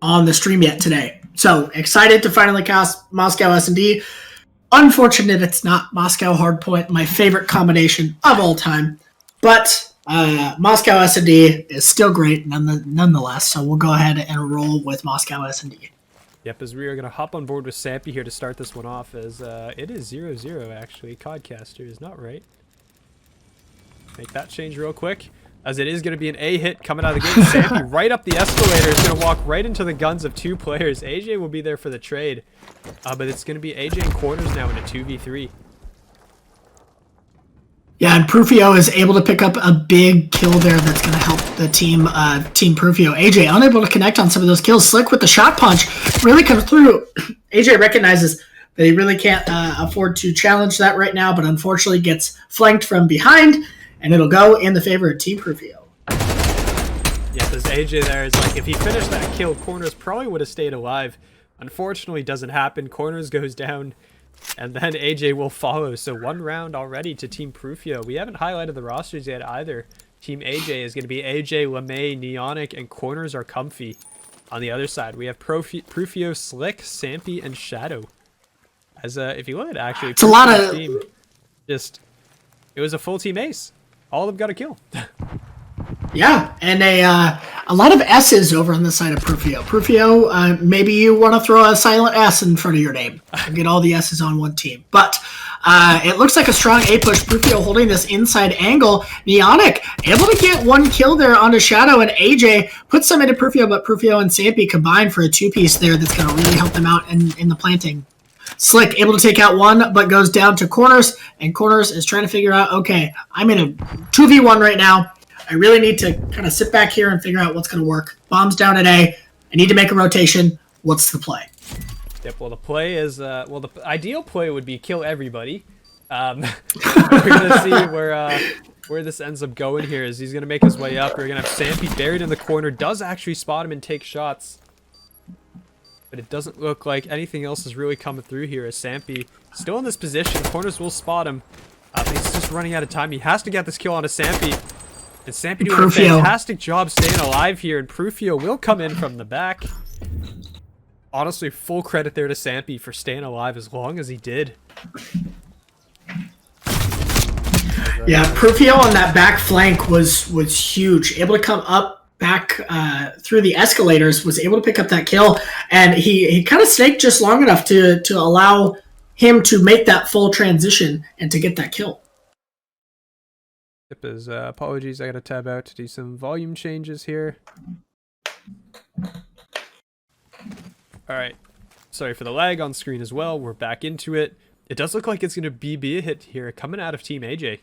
on the stream yet today. So excited to finally cast Moscow SnD. Unfortunate it's not Moscow Hardpoint, my favorite combination of all time. But Moscow SnD is still great nonetheless. So we'll go ahead and roll with Moscow SnD. Yep, as we are going to hop on board with Sampy here to start this one off, as it is 0-0 actually. Codcaster is not right. Make that change real quick, as it is going to be an A hit coming out of the gate. Sampy right up the escalator is going to walk right into the guns of two players. AJ will be there for the trade, but it's going to be AJ in corners now in a 2v3. Yeah, and Prufio is able to pick up a big kill there that's going to help the team Prufio. AJ unable to connect on some of those kills. Slick with the shot punch really comes through. AJ recognizes that he really can't afford to challenge that right now, but unfortunately gets flanked from behind, and it'll go in the favor of Team Prufio. Yeah, this AJ there is like, if he finished that kill, Corners probably would have stayed alive. Unfortunately, doesn't happen. Corners goes down, and then AJ will follow. So 1 round already to Team Prufio. We haven't highlighted the rosters yet either. Team AJ is going to be AJ, LeMay, Neonic, and Corners are Comfy. On the other side, we have Prufio, Slick, Sampy, and Shadow. As if you look at actually, it's a lot of team, it was a full team ace. All of them got a kill. Yeah, and a lot of S's over on the side of Prufio. Prufio, maybe you want to throw a silent S in front of your name and get all the S's on one team. But it looks like a strong A push. Prufio holding this inside angle. Neonic able to get 1 kill there onto Shadow, and AJ puts some into Prufio, but Prufio and Sampy combine for a 2-piece there that's going to really help them out in the planting. Slick able to take out 1, but goes down to Corners, and Corners is trying to figure out, okay, I'm in a 2v1 right now. I really need to kind of sit back here and figure out what's going to work. Bombs down at A. I need to make a rotation. What's the play? Yep, well, the play is, well, the ideal play would be kill everybody. We're going to see where this ends up going here, as he's going to make his way up. We're going to have Sampy buried in the corner. Does actually spot him and take shots. But it doesn't look like anything else is really coming through here, as Sampy still in this position. Corners will spot him. But he's just running out of time. He has to get this kill onto Sampy. And Sampy doing a fantastic job staying alive here, and Prufio will come in from the back. Honestly, full credit there to Sampy for staying alive as long as he did. Yeah, Prufio on that back flank was huge. Able to come up back through the escalators, was able to pick up that kill, and he kind of snaked just long enough to allow him to make that full transition and to get that kill. Apologies, I gotta tab out to do some volume changes here. Alright, sorry for the lag on screen as well. We're back into it. It does look like it's gonna be a hit here coming out of Team AJ.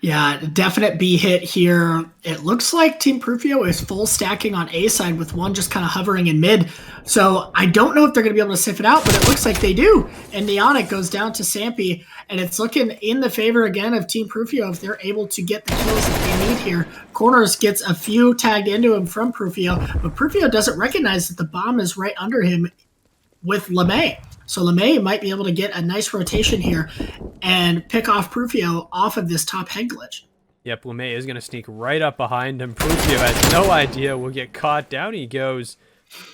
Yeah, definite B hit here. It looks like Team Prufio is full stacking on A side with 1 just kind of hovering in mid. So I don't know if they're going to be able to sift it out, but it looks like they do. And Neonic goes down to Sampy, and it's looking in the favor again of Team Prufio if they're able to get the kills that they need here. Corners gets a few tagged into him from Prufio, but Prufio doesn't recognize that the bomb is right under him with LeMay. So LeMay might be able to get a nice rotation here and pick off Prufio off of this top head glitch. Yep, LeMay is going to sneak right up behind him. Prufio has no idea will get caught. Down he goes.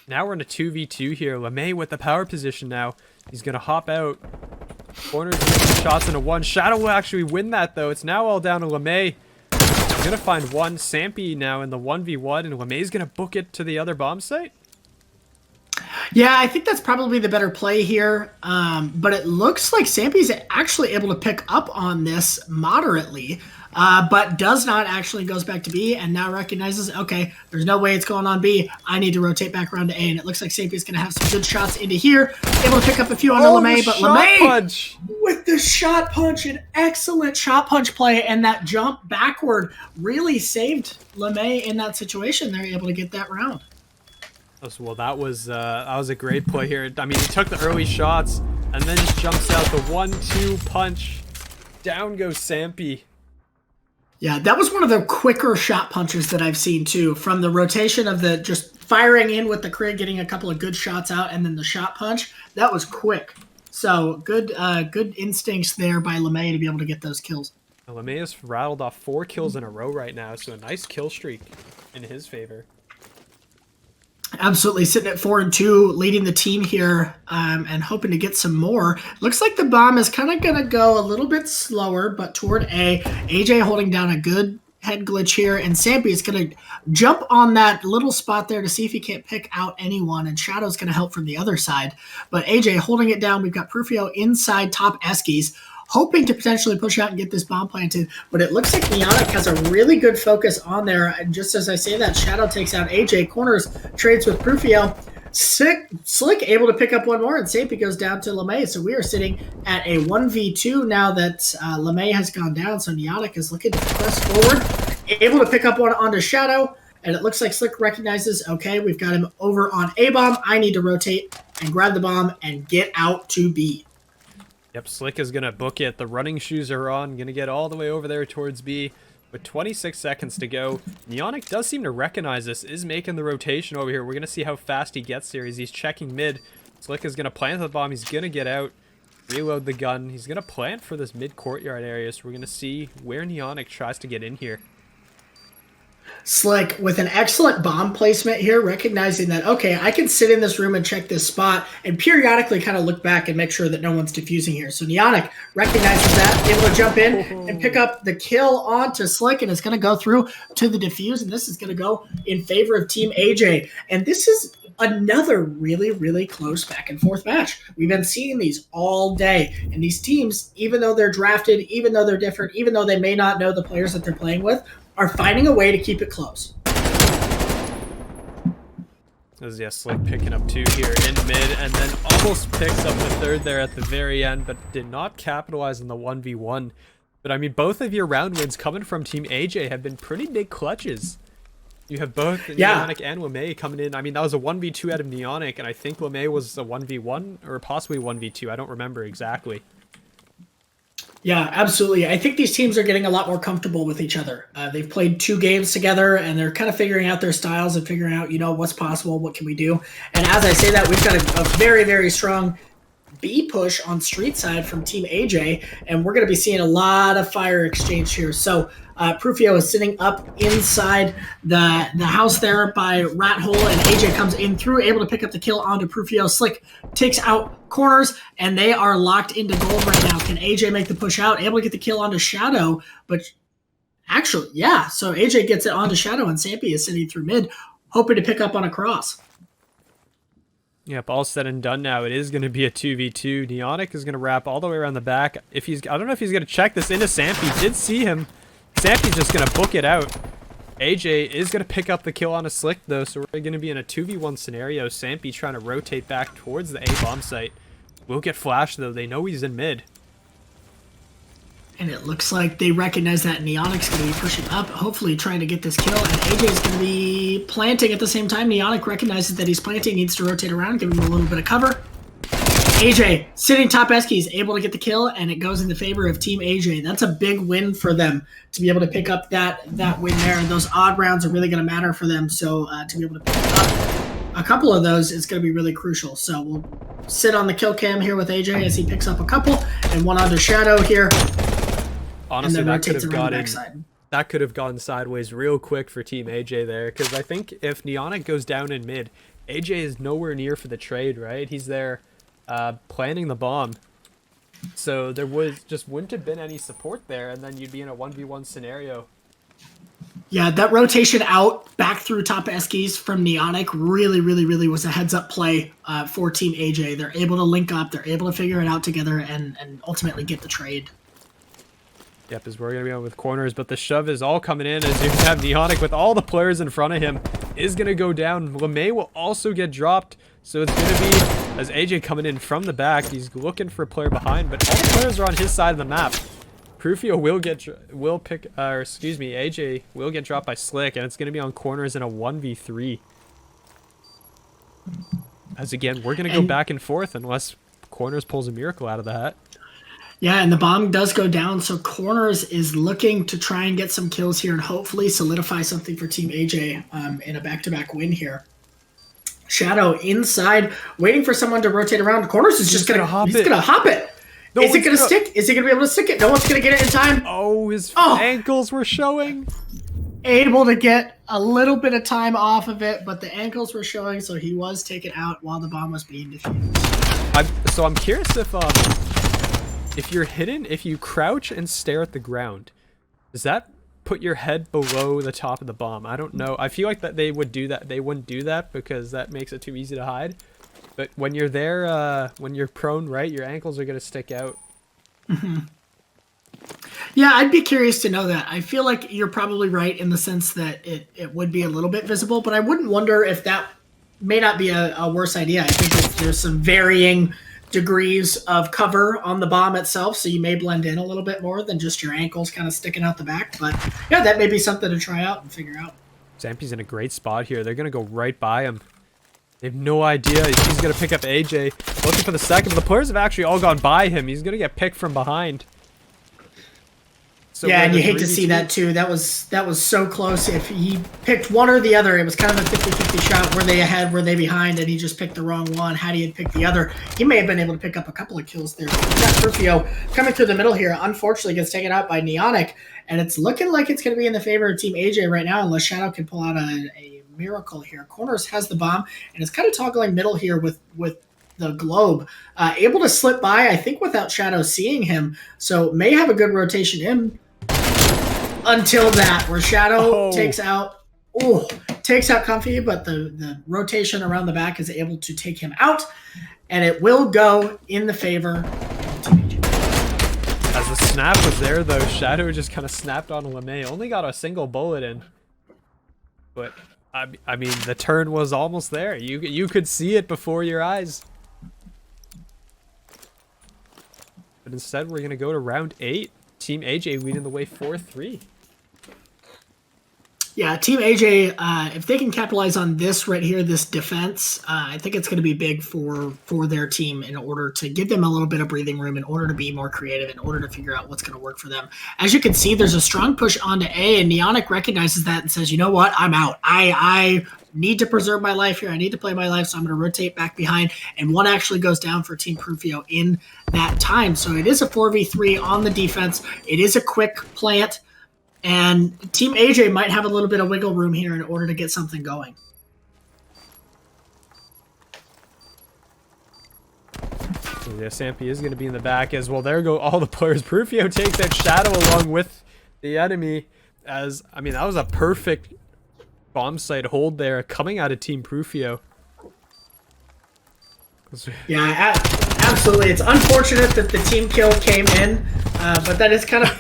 Now we're in a 2v2 here. LeMay with the power position now. He's going to hop out. Corners making shots into 1. Shadow will actually win that, though. It's now all down to LeMay. He's going to find 1. Sampy now in the 1v1, and LeMay's going to book it to the other bomb site. Yeah, I think that's probably the better play here, but it looks like Sampy's actually able to pick up on this moderately, but does not actually, goes back to B and now recognizes, okay, there's no way it's going on B. I need to rotate back around to A, and it looks like Sampy's going to have some good shots into here, able to pick up a few onto LeMay, but LeMay with the shot punch, an excellent shot punch play, and that jump backward really saved LeMay in that situation. They're able to get that round. Well, that was a great play here. I mean, he took the early shots and then just jumps out the 1-2 punch. Down goes Sampy. Yeah, that was one of the quicker shot punches that I've seen too. From the rotation of the just firing in with the crit, getting a couple of good shots out, and then the shot punch. That was quick. So good instincts there by LeMay to be able to get those kills. LeMay has rattled off 4 kills in a row right now, so a nice kill streak in his favor. Absolutely, sitting at 4-2, leading the team here, and hoping to get some more. Looks like the bomb is kind of going to go a little bit slower, but toward A. AJ holding down a good head glitch here, and Sampy is going to jump on that little spot there to see if he can't pick out anyone, and Shadow's going to help from the other side. But AJ holding it down. We've got Prufio inside top Eskies, hoping to potentially push out and get this bomb planted, but it looks like Neonic has a really good focus on there. And just as I say that, Shadow takes out AJ, corners, trades with Prufio. Slick able to pick up one more, and Sampy goes down to LeMay. So we are sitting at a 1v2 now that LeMay has gone down. So Neonic is looking to press forward, able to pick up one onto Shadow, and it looks like Slick recognizes, okay, we've got him over on A bomb. I need to rotate and grab the bomb and get out to B. Yep, Slick is going to book it. The running shoes are on. Going to get all the way over there towards B with 26 seconds to go. Neonic does seem to recognize this, is making the rotation over here. We're going to see how fast he gets here as he's checking mid. Slick is going to plant the bomb. He's going to get out, reload the gun. He's going to plant for this mid courtyard area, so we're going to see where Neonic tries to get in here. Slick with an excellent bomb placement here, recognizing that, okay, I can sit in this room and check this spot and periodically kind of look back and make sure that no one's defusing here. So Neonic recognizes that, able to jump in and pick up the kill onto Slick, and it's going to go through to the defuse, and this is going to go in favor of Team AJ. And this is another really, really close back and forth match. We've been seeing these all day, and these teams, even though they're drafted, even though they're different, even though they may not know the players that they're playing with, are finding a way to keep it close. As Slick picking up two here in mid, and then almost picks up the third there at the very end, but did not capitalize on the 1v1. But I mean, both of your round wins coming from Team AJ have been pretty big clutches. You have both Neonic and LeMay coming in. I mean, that was a 1v2 out of Neonic, and I think LeMay was a 1v1 or possibly 1v2. I don't remember exactly. Yeah, absolutely. I think these teams are getting a lot more comfortable with each other. They've played 2 games together, and they're kind of figuring out their styles and figuring out, what's possible, what can we do. And as I say that, we've got a very, very strong B push on street side from Team AJ, and we're going to be seeing a lot of fire exchange here. So Prufio is sitting up inside the house there by Rat Hole, and AJ comes in through, able to pick up the kill onto Prufio. Slick takes out corners, and they are locked into gold right now. Can AJ make the push out? Able to get the kill onto Shadow, but actually, yeah. So AJ gets it onto Shadow, and Sampy is sitting through mid, hoping to pick up on a cross. Yep, all said and done now. It is going to be a 2v2. Neonic is going to wrap all the way around the back. I don't know if he's going to check this into Sampy. Did see him. Sampy's just going to book it out. AJ is going to pick up the kill on a Slick, though, so we're going to be in a 2v1 scenario. Sampy trying to rotate back towards the A bomb site. Will get flashed, though. They know he's in mid. And it looks like they recognize that Neonic's going to be pushing up, hopefully trying to get this kill, and AJ's going to be planting at the same time. Neonic recognizes that he's planting, needs to rotate around, give him a little bit of cover. AJ, sitting top Eskies, able to get the kill, and it goes in the favor of Team AJ. That's a big win for them to be able to pick up that win there, and those odd rounds are really going to matter for them, so to be able to pick up a couple of those is going to be really crucial. So we'll sit on the kill cam here with AJ as he picks up a couple, and one onto Shadow here. Honestly, that could have gone sideways real quick for Team AJ there, because I think if Neonic goes down in mid, AJ is nowhere near for the trade, right? He's there planning the bomb. So there wouldn't have been any support there, and then you'd be in a 1v1 scenario. Yeah, that rotation out back through top Eskies from Neonic really was a heads-up play for Team AJ. They're able to link up, they're able to figure it out together, and ultimately get the trade. Yep, as we're going to be on with corners, but the shove is all coming in as you have Neonic with all the players in front of him is going to go down. LeMay will also get dropped, so it's going to be, as AJ coming in from the back, he's looking for a player behind, but all the players are on his side of the map. Prufio AJ will get dropped by Slick, and it's going to be on corners in a 1v3. As again, we're going to go back and forth unless corners pulls a miracle out of the hat. Yeah, and the bomb does go down, so corners is looking to try and get some kills here and hopefully solidify something for Team AJ in a back-to-back win here. Shadow inside, waiting for someone to rotate around. Corners is just going to hop it. No, is it going to stick? Is he going to be able to stick it? No one's going to get it in time. Oh, his ankles were showing. able to get a little bit of time off of it, but the ankles were showing, so he was taken out while the bomb was being defused. So I'm curious if you're hidden, if you crouch and stare at the ground, does that put your head below the top of the bomb? I don't know. I feel like that they would do that. They wouldn't do that because that makes it too easy to hide. But when you're there, when you're prone, right, your ankles are gonna stick out. Mm-hmm. Yeah, I'd be curious to know that. I feel like you're probably right in the sense that it would be a little bit visible, but I wouldn't wonder if that may not be a worse idea. I think that there's some varying degrees of cover on the bomb itself, so you may blend in a little bit more than just your ankles kind of sticking out the back. But yeah, that may be something to try out and figure out. Zampy's in a great spot here. They're gonna go right by him. They have no idea. He's gonna pick up AJ. Looking for the second, but the players have actually all gone by him. He's gonna get picked from behind. So yeah, and you hate to see that too. That was so close. If he picked one or the other, it was kind of a 50-50 shot. Were they ahead? Were they behind? And he just picked the wrong one. Had he had picked the other, he may have been able to pick up a couple of kills there. Prufio coming through the middle here, unfortunately gets taken out by Neonic, and it's looking like it's going to be in the favor of Team AJ right now, unless Shadow can pull out a miracle here. Corners has the bomb, and it's kind of toggling middle here with the globe, able to slip by, I think, without Shadow seeing him. So may have a good rotation in. Until that, where Shadow takes out Comfy, but the rotation around the back is able to take him out, and it will go in the favor of Team AJ. As the snap was there, though, Shadow just kind of snapped on LeMay. Only got a single bullet in, but I mean, the turn was almost there. You could see it before your eyes. But instead, we're gonna go to round 8. Team AJ leading the way 4-3. Yeah, Team AJ, if they can capitalize on this right here, this defense, I think it's going to be big for their team in order to give them a little bit of breathing room, in order to be more creative, in order to figure out what's going to work for them. As you can see, there's a strong push onto A, and Neonic recognizes that and says, you know what, I'm out. I need to preserve my life here. I need to play my life, so I'm going to rotate back behind. And one actually goes down for Team Prufio in that time. So it is a 4v3 on the defense. It is a quick plant. And Team AJ might have a little bit of wiggle room here in order to get something going. So yeah, Sampy is going to be in the back as well. There go all the players. Prufio takes out Shadow along with the enemy. As I mean, that was a perfect bomb site hold there coming out of Team Prufio. Yeah, absolutely. It's unfortunate that the team kill came in, but that is kind of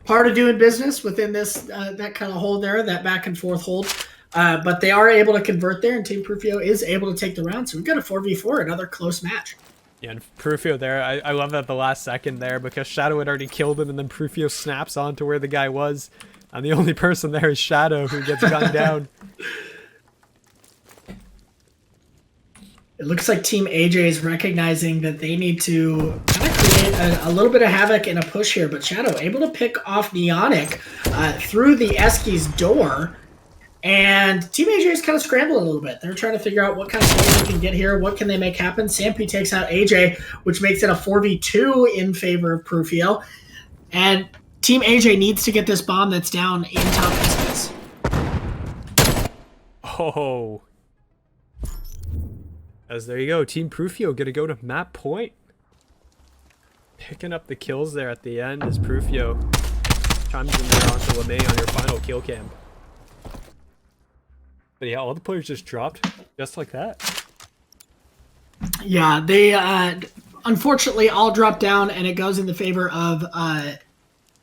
part of doing business within this that kind of hold there, that back and forth hold. But they are able to convert there, and Team Prufio is able to take the round. So we've got a 4v4, another close match. Yeah, and Prufio there, I love that the last second there, because Shadow had already killed him, and then Prufio snaps onto where the guy was. And the only person there is Shadow, who gets gunned down. It looks like Team AJ is recognizing that they need to kind of create a little bit of havoc and a push here, but Shadow able to pick off Neonic through the Eski's door, and Team AJ is kind of scrambling a little bit. They're trying to figure out what kind of play they can get here, what can they make happen. Sampy takes out AJ, which makes it a 4v2 in favor of Prufio, and Team AJ needs to get this bomb that's down in top Eski's. Oh. As there you go, Team Prufio gonna go to map point. Picking up the kills there at the end as Prufio chimes in there onto LeMay on your final kill cam. But yeah, all the players just dropped just like that. Yeah, they unfortunately all drop down, and it goes in the favor of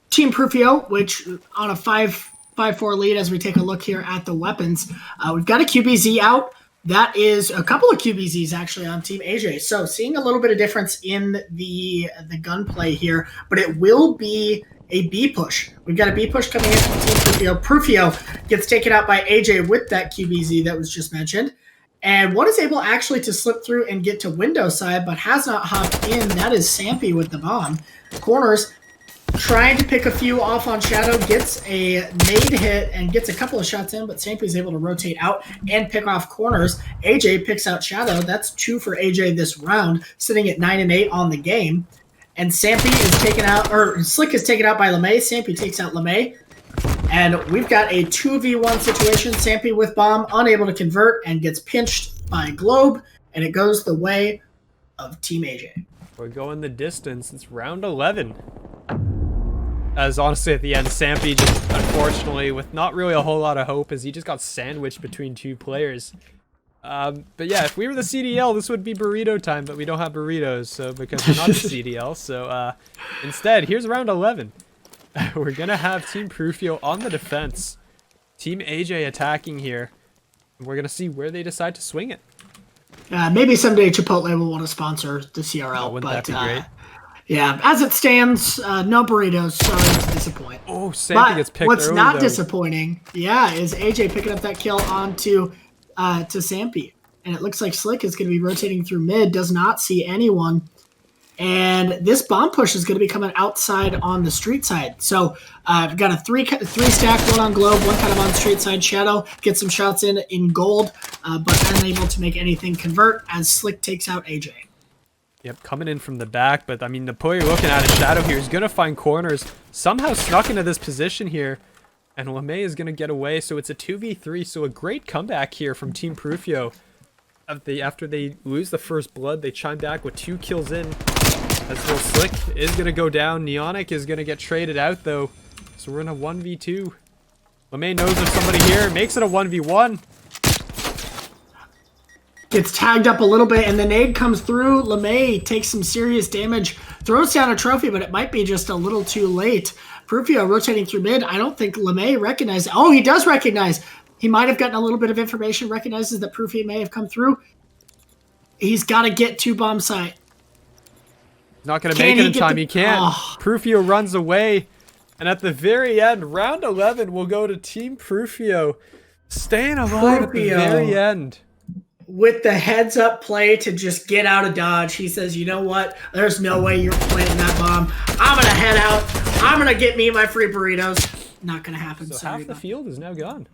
Team Prufio, which on a 5-4 lead as we take a look here at the weapons. We've got a QBZ out. That is a couple of QBZs actually on Team AJ. So seeing a little bit of difference in the gunplay here, but it will be a B push. We've got a B push coming in from Team Prufio. Prufio gets taken out by AJ with that QBZ that was just mentioned. And one is able actually to slip through and get to window side, but has not hopped in. That is Sampy with the bomb. Corners trying to pick a few off on Shadow, gets a nade hit and gets a couple of shots in, but Sampy is able to rotate out and pick off corners. AJ picks out Shadow. That's 2 for AJ this round, sitting at 9-8 on the game. And Sampy is taken out, or Slick is taken out by LeMay. Sampy takes out LeMay. And we've got a 2v1 situation. Sampy with bomb, unable to convert, and gets pinched by Globe, and it goes the way of Team AJ. We're going the distance. It's round 11. As honestly at the end, Sampy just unfortunately, with not really a whole lot of hope, as he just got sandwiched between two players. But yeah, if we were the CDL, this would be burrito time, but we don't have burritos, so because we're not the CDL. So instead, here's round 11. We're gonna have Team Prufio on the defense, Team AJ attacking here. We're gonna see where they decide to swing it. Maybe someday Chipotle will want to sponsor the CRL, wouldn't but that be great? yeah, as it stands, no burritos. Sorry to disappoint. Oh, Sampy gets picked what's early, not though. Disappointing, yeah, is AJ picking up that kill onto to Sampy, and it looks like Slick is going to be rotating through mid. Does not see anyone. And this bomb push is going to be coming outside on the street side. So I've got a three stack, one on Globe, one kind of on street side. Shadow gets some shots in gold, but unable to make anything convert as Slick takes out AJ. Yep, coming in from the back, but I mean, the player you're looking at is Shadow here. He's going to find corners. Somehow snuck into this position here, and LeMay is going to get away. So it's a 2v3, so a great comeback here from Team Prufio. After they lose the first blood, they chime back with 2 kills in. As little Slick is going to go down. Neonic is going to get traded out, though. So we're in a 1v2. LeMay knows there's somebody here. Makes it a 1v1. Gets tagged up a little bit, and the nade comes through. LeMay takes some serious damage. Throws down a trophy, but it might be just a little too late. Prufio rotating through mid. I don't think LeMay recognized. Oh, he does recognize. He might have gotten a little bit of information. Recognizes that Prufio may have come through. He's got to get to bomb site. Not going to make it in time. He can't. Oh. Prufio runs away. And at the very end, round 11 will go to Team Prufio. Staying alive at the very end. With the heads up play to just get out of dodge, he says, you know what? There's no way you're planting that bomb. I'm going to head out. I'm going to get me my free burritos. Not going to happen. So half the field is now gone.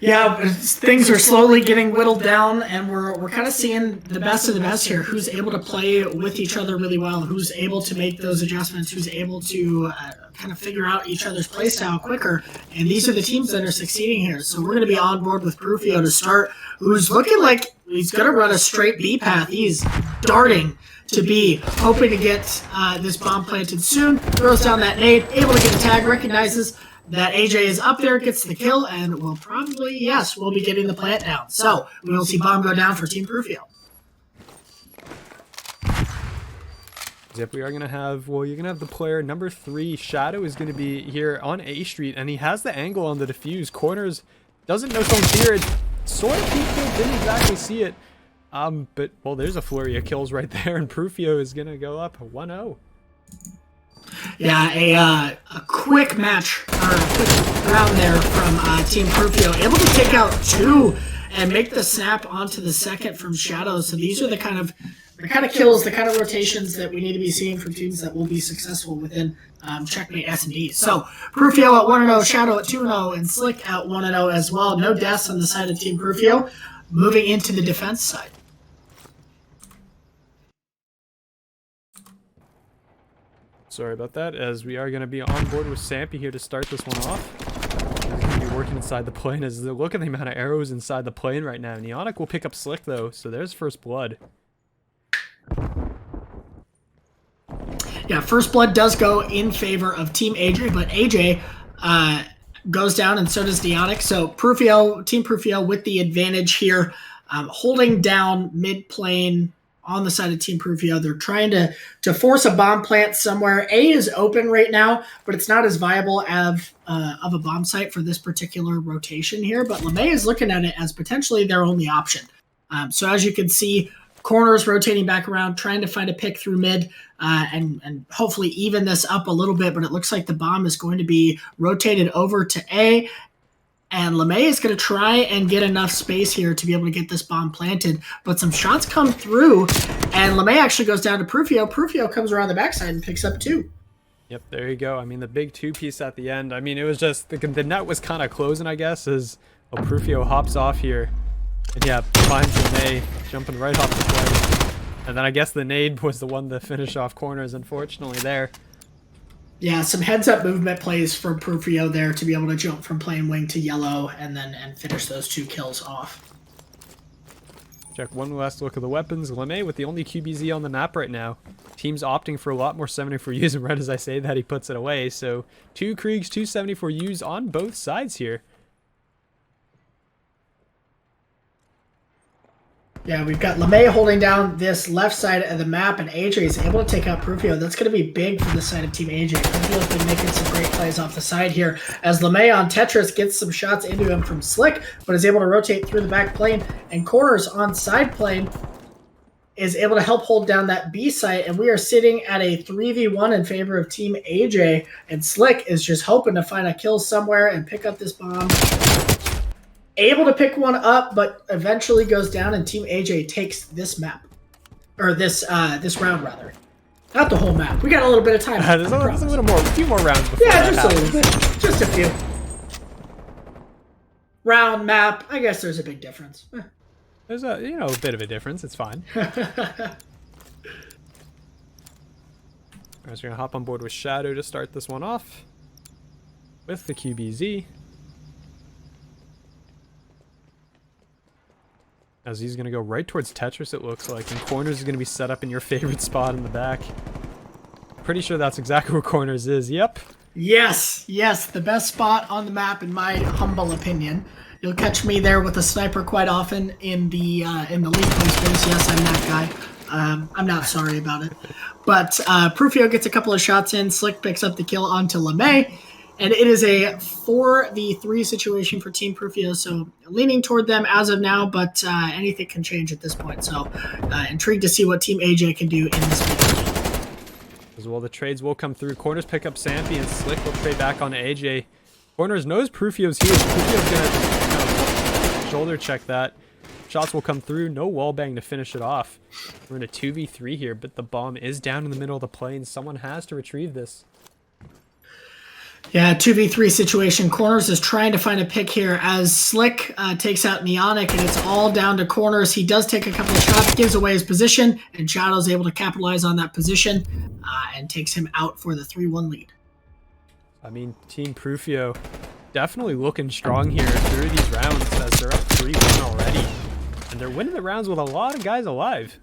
Yeah, things are slowly getting whittled down, and we're kind of seeing the best of the best here. Who's able to play with each other really well, who's able to make those adjustments, who's able to kind of figure out each other's playstyle quicker. And these are the teams that are succeeding here. So we're going to be on board with Prufio to start, who's looking like he's going to run a straight B path. He's darting to B, hoping to get this bomb planted soon. Throws down that nade, able to get a tag, recognizes that AJ is up there, gets the kill, and will probably, yes, we'll be getting the plant down. So we will see bomb go down for Team Prufio. Yep, we are going to have, well, you're going to have the player number 3. Shadow is going to be here on A Street, and he has the angle on the defuse. Corners, doesn't know someone's here. It sort of peeked it, didn't exactly see it. But, well, there's a flurry of kills right there, and Prufio is going to go up 1-0. Yeah, a quick match, or a quick round there from Team Prufio. Able to take out 2 and make the snap onto the second from Shadow. So these are the kind of kills, the kind of rotations that we need to be seeing from teams that will be successful within Checkmate SnD. So Prufio at 1-0, Shadow at 2-0, and Slick at 1-0 as well. No deaths on the side of Team Prufio. Moving into the defense side. Sorry about that, as we are going to be on board with Sampy here to start this one off. He's going to be working inside the plane. As look at the amount of arrows inside the plane right now. Neonic will pick up Slick, though, so there's first blood. Yeah, first blood does go in favor of Team AJ, but AJ goes down, and so does Neonic. So Prufio, Team Prufio with the advantage here, holding down mid plane on the side of Team Prufio. They're trying to force a bomb plant somewhere. A is open right now, but it's not as viable of a bomb site for this particular rotation here. But LeMay is looking at it as potentially their only option. So as you can see, corners rotating back around, trying to find a pick through mid and hopefully even this up a little bit. But it looks like the bomb is going to be rotated over to A. And LeMay is going to try and get enough space here to be able to get this bomb planted. But some shots come through, and LeMay actually goes down to Prufio. Prufio comes around the backside and picks up 2. Yep, there you go. I mean, the big 2-piece at the end. I mean, it was just, the net was kind of closing, I guess, as Prufio hops off here. And yeah, finds LeMay jumping right off the plane. And then I guess the nade was the one to finish off corners, unfortunately, there. Yeah, some heads-up movement plays from Prufio there to be able to jump from playing wing to yellow and finish those 2 kills off. Check one last look at the weapons. LeMay with the only QBZ on the map right now. Team's opting for a lot more 74Us, and right as I say that, he puts it away. So 2 Kriegs, 2 74Us on both sides here. Yeah, we've got LeMay holding down this left side of the map, and AJ is able to take out Prufio. That's going to be big for the side of Team AJ. Prufio's been making some great plays off the side here, as LeMay on Tetris gets some shots into him from Slick, but is able to rotate through the back plane, and Corners on side plane is able to help hold down that B site, and we are sitting at a 3v1 in favor of Team AJ, and Slick is just hoping to find a kill somewhere and pick up this bomb. Able to pick one up, but eventually goes down, and Team AJ takes this map. Or this round, rather. Not the whole map. We got a little bit of time. There's a little more, a few more rounds before that just happens. a little bit. Just a few. Round, map. I guess there's a big difference. There's a, you know, a bit of a difference. It's fine. Alright, so we're gonna hop on board with Shadow to start this one off. With the QBZ. As he's going to go right towards Tetris, it looks like. And Corners is going to be set up in your favorite spot in the back. Pretty sure that's exactly where Corners is. Yep. Yes, the best spot on the map, in my humble opinion. You'll catch me there with a sniper quite often in the lead play space. Yes, I'm that guy. I'm not sorry about it. But Prufio gets a couple of shots in. Slick picks up the kill onto LeMay. And it is a 4v3 situation for Team Prufio, so leaning toward them as of now, but anything can change at this point. So intrigued to see what Team AJ can do in this video. As well, the trades will come through. Corners pick up Sampy, and Slick will trade back on AJ. Corners knows Prufio's here. Prufio's going to kind of shoulder check that. Shots will come through. No wallbang to finish it off. We're in a 2v3 here, but the bomb is down in the middle of the plane. Someone has to retrieve this. Yeah, 2v3 situation. Corners is trying to find a pick here as Slick takes out Neonic, and it's all down to Corners. He does take a couple of shots, gives away his position, and Shadow's able to capitalize on that position and takes him out for the 3-1 lead. I mean, Team Prufio definitely looking strong here through these rounds as they're up 3-1 already. And they're winning the rounds with a lot of guys alive.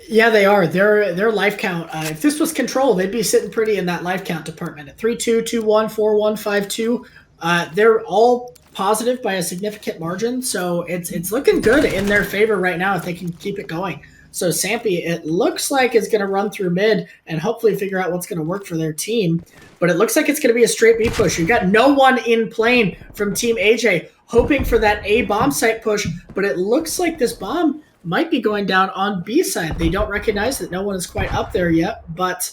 Yeah, they are. Their life count, if this was Control, they'd be sitting pretty in that life count department at 3-2, 2-1, 4-1, 5-2. They're all positive by a significant margin, so it's looking good in their favor right now if they can keep it going. So Sampy, it looks like, is going to run through mid and hopefully figure out what's going to work for their team. But it looks like it's going to be a straight B push. You've got no one in plane from Team AJ hoping for that A bomb site push, but it looks like this bomb might be going down on B side. They don't recognize that no one is quite up there yet, but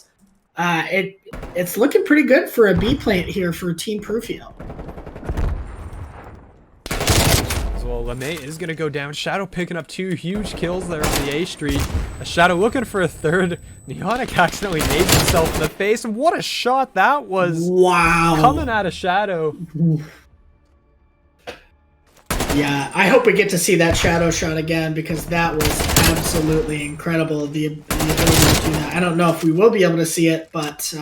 it's looking pretty good for a B plant here for Team Prufio. Well, LeMay is going to go down. Shadow picking up 2 huge kills there on the A Street. A Shadow looking for a third. Neonic accidentally nades himself in the face. And what a shot that was. Wow. Coming out of Shadow. Yeah, I hope we get to see that Shadow shot again because that was absolutely incredible, the ability to do that. I don't know if we will be able to see it, but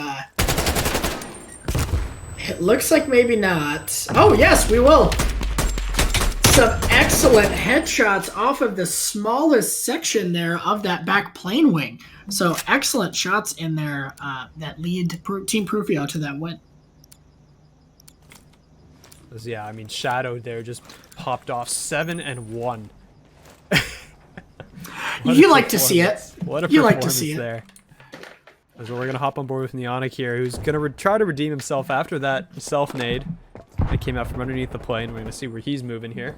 it looks like maybe not. Oh, yes, we will. Some excellent headshots off of the smallest section there of that back plane wing. So excellent shots in there that lead Team Prufio to that win. Yeah, I mean, Shadow there just popped off 7-1. You like to see it. What a you performance like to see it. there. So we're going to hop on board with Neonic here, who's going to try to redeem himself after that self-nade that came out from underneath the plane. We're going to see where he's moving here.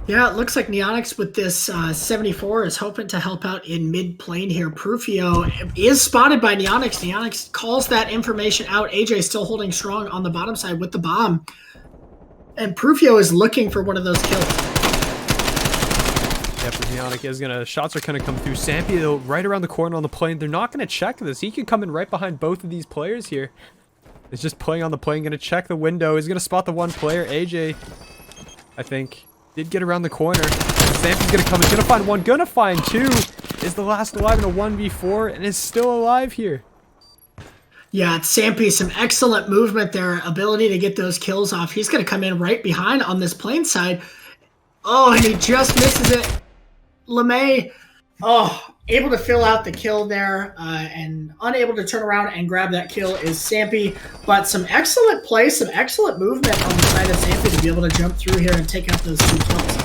Yeah, it looks like Neonix with this 74 is hoping to help out in mid-plane here. Prufio is spotted by Neonix. Neonix calls that information out. AJ still holding strong on the bottom side with the bomb. And Prufio is looking for one of those kills. Yeah, but Neonic is going to... Shots are going to come through. Sampy, though, right around the corner on the plane. They're not going to check this. He could come in right behind both of these players here. He's just playing on the plane, going to check the window. He's going to spot the one player, AJ, I think. Did get around the corner. Sampy's gonna come. He's gonna find one. Gonna find two. Is the last alive in a 1v4 and is still alive here. Yeah, it's Sampy. Some excellent movement there. Ability to get those kills off. He's going to come in right behind on this plane side. Oh, and he just misses it. LeMay, able to fill out the kill there and unable to turn around and grab that kill is Sampy. But some excellent play, some excellent movement on the side of Sampy to be able to jump through here and take out those 2 kills.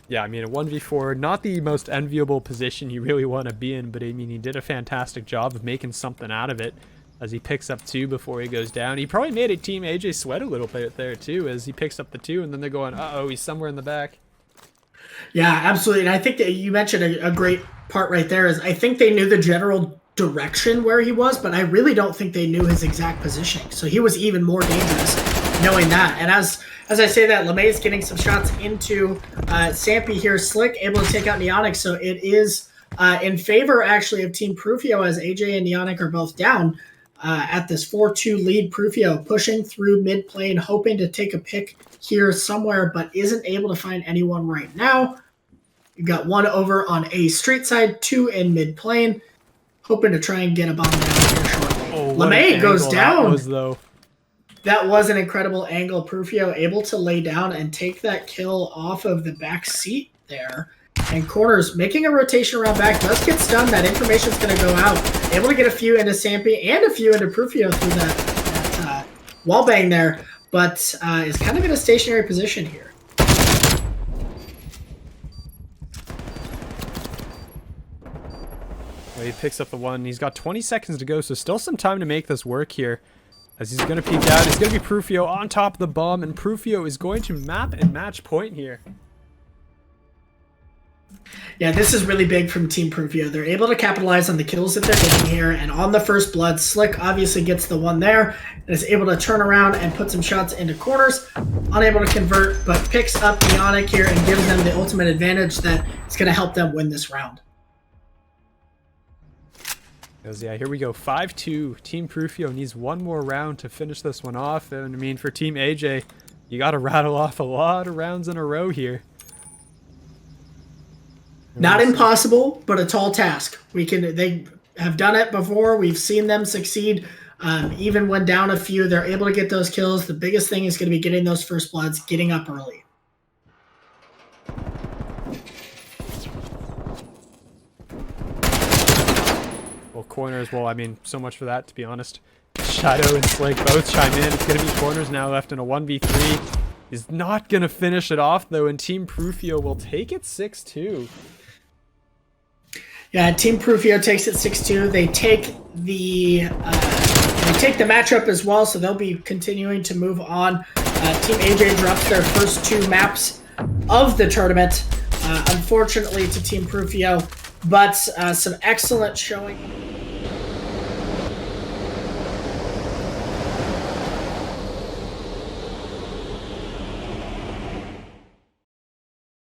Yeah, I mean, a 1v4, not the most enviable position you really want to be in, but I mean, he did a fantastic job of making something out of it as he picks up 2 before he goes down. He probably made it Team AJ sweat a little bit there, too, as he picks up the 2, and then they're going, uh-oh, he's somewhere in the back. Yeah, absolutely. And I think that you mentioned a great part right there is I think they knew the general direction where he was, but I really don't think they knew his exact positioning. So he was even more dangerous knowing that. And as I say that, LeMay is getting some shots into Sampy here. Slick able to take out Neonic. So it is in favor, actually, of Team Prufio as AJ and Neonic are both down at this 4-2 lead. Prufio pushing through mid plane, hoping to take a pick here somewhere, but isn't able to find anyone right now. You got 1 over on A street side, 2 in mid plane, hoping to try and get a bomb down here shortly. Oh, LeMay goes down. That was, though. That was an incredible angle. Prufio able to lay down and take that kill off of the back seat there. And Corners making a rotation around back. Does get stunned. That information's going to go out. Able to get a few into Sampy and a few into Prufio through that wall bang there. But is kind of in a stationary position here. Well, he picks up the 1. He's got 20 seconds to go, so still some time to make this work here. As he's going to peek out, it's going to be Prufio on top of the bomb, and Prufio is going to map and match point here. Yeah, this is really big from Team Prufio. They're able to capitalize on the kills that they're getting here, and on the first blood, Slick obviously gets the 1 there, and is able to turn around and put some shots into Corners. Unable to convert, but picks up Neonic here and gives them the ultimate advantage that is going to help them win this round. Yeah, here we go. 5-2. Team Prufio needs 1 more round to finish this one off. And I mean, for Team AJ, you got to rattle off a lot of rounds in a row here. Not impossible, but a tall task. They have done it before. We've seen them succeed. Even when down a few, they're able to get those kills. The biggest thing is going to be getting those first bloods, getting up early. Well, Corners, well, I mean, so much for that, to be honest. Shadow and Slick both chime in. It's going to be Corners now left in a 1v3. He's not going to finish it off, though, and Team Prufio will take it 6-2. Yeah, Team Prufio takes it 6-2. They take the matchup as well, so they'll be continuing to move on. Team AJ drops their first 2 maps of the tournament, unfortunately, to Team Prufio, but some excellent showing.